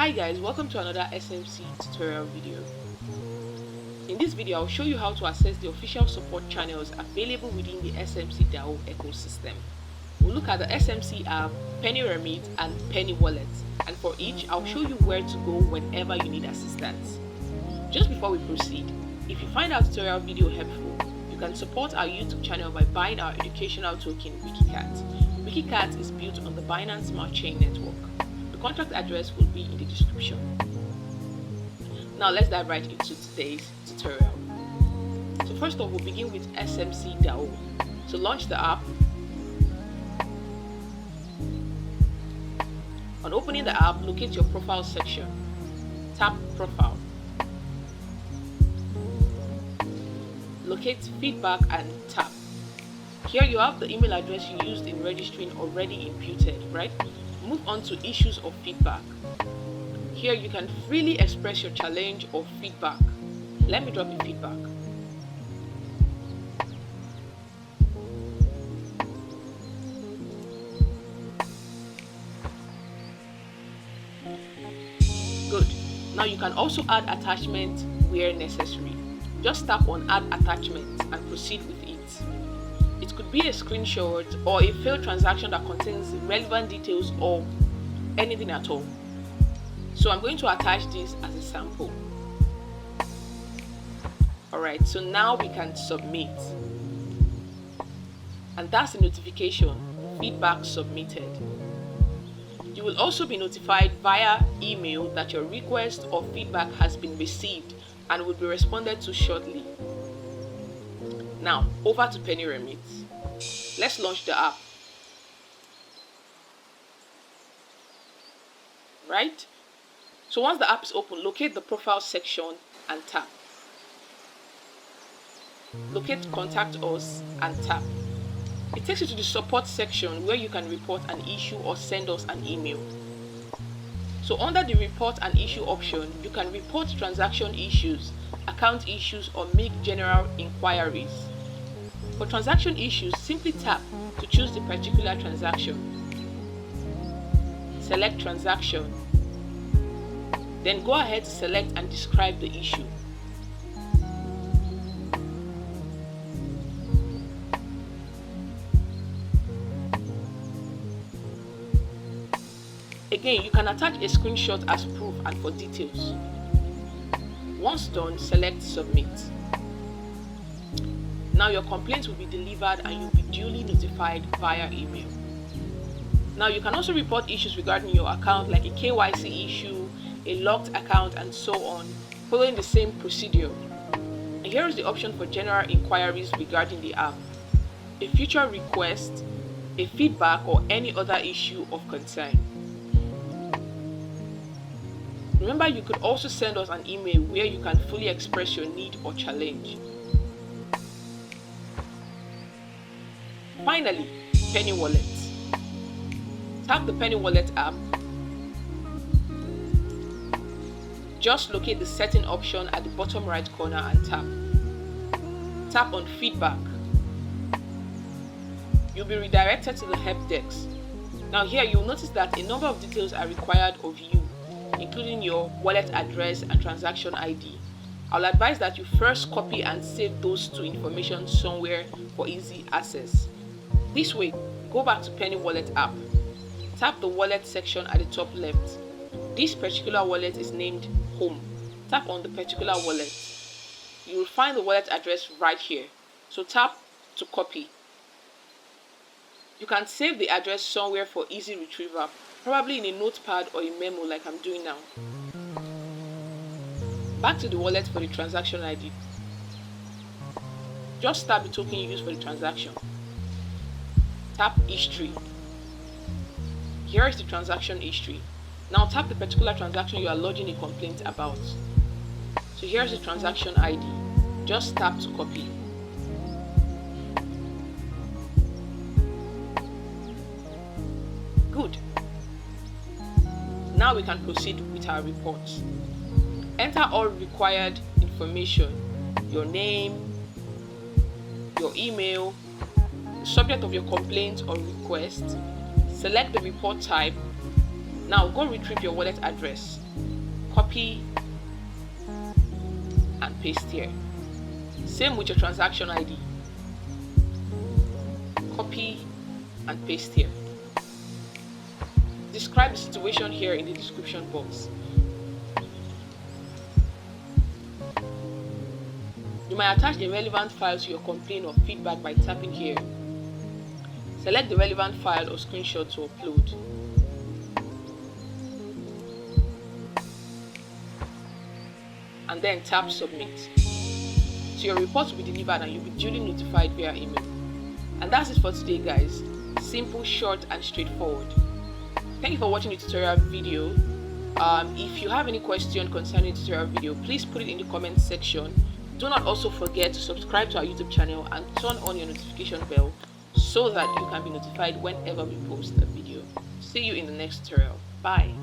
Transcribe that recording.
Hi guys, welcome to another SMC tutorial video. In this video, I'll show you how to access the official support channels available within the SMC DAO ecosystem. We'll look at the SMC app, Peniremit, and Peniwallet, and for each, I'll show you where to go whenever you need assistance. Just before we proceed, if you find our tutorial video helpful, you can support our YouTube channel by buying our educational token, Wiki Cat. Wiki Cat is built on the Binance Smart Chain network. The contract address will be in the description. Now let's dive right into today's tutorial. So first off, we'll begin with SMC DAO. To launch the app, on opening the app, locate your profile section. Tap Profile. Locate Feedback and tap. Here you have the email address you used in registering already imputed, right? Move on to Issues of Feedback. Here you can freely express your challenge or feedback. Let me drop a feedback. Good. Now you can also add attachments where necessary. Just tap on Add Attachment and proceed with it. It could be a screenshot or a failed transaction that contains relevant details or anything at all. So I'm going to attach this as a sample. Alright, so now we can submit. And that's the notification, feedback submitted. You will also be notified via email that your request or feedback has been received and will be responded to shortly. Now, over to Peniremit. Let's launch the app. Right? So once the app is open, locate the profile section and tap. Locate Contact Us and tap. It takes you to the support section where you can report an issue or send us an email. So under the report an issue option, you can report transaction issues, account issues, or make general inquiries. For transaction issues, simply tap to choose the particular transaction. Select transaction. Then go ahead to select and describe the issue. Again, you can attach a screenshot as proof and for details. Once done, select Submit. Now your complaint will be delivered and you'll be duly notified via email. Now you can also report issues regarding your account like a KYC issue, a locked account, and so on, following the same procedure. And here is the option for general inquiries regarding the app, a future request, a feedback, or any other issue of concern. Remember, you could also send us an email where you can fully express your need or challenge. Finally, Peniwallet. Tap the Peniwallet app. Just locate the setting option at the bottom right corner and tap. Tap on Feedback. You'll be redirected to the help desk. Now here you'll notice that a number of details are required of you, including your wallet address and transaction ID. I'll advise that you first copy and save those two information somewhere for easy access. This way, go back to Peniwallet app. Tap the wallet section at the top left. This particular wallet is named Home. Tap on the particular wallet. You will find the wallet address right here. So tap to copy. You can save the address somewhere for easy retrieval, probably in a notepad or a memo like I'm doing now. Back to the wallet for the transaction ID. Just tap the token you used for the transaction. Tap History. Here is the transaction history. Now tap the particular transaction you are lodging a complaint about. So here's the transaction ID. Just tap to copy. Good. Now we can proceed with our reports. Enter all required information: your name, your email, the subject of your complaint or request. Select the report type, Now go retrieve your wallet address, copy and paste here. Same with your transaction ID, copy and paste here. Describe the situation here in the description box. You might attach the relevant file to your complaint or feedback by tapping here. Select the relevant file or screenshot to upload. And then tap submit. So your report will be delivered and you'll be duly notified via email. And that's it for today, guys. Simple, short and straightforward. Thank you for watching the tutorial video. If you have any question concerning the tutorial video, please put it in the comment section. Do not also forget to subscribe to our YouTube channel and turn on your notification bell so that you can be notified whenever we post a video. See you in the next tutorial. Bye.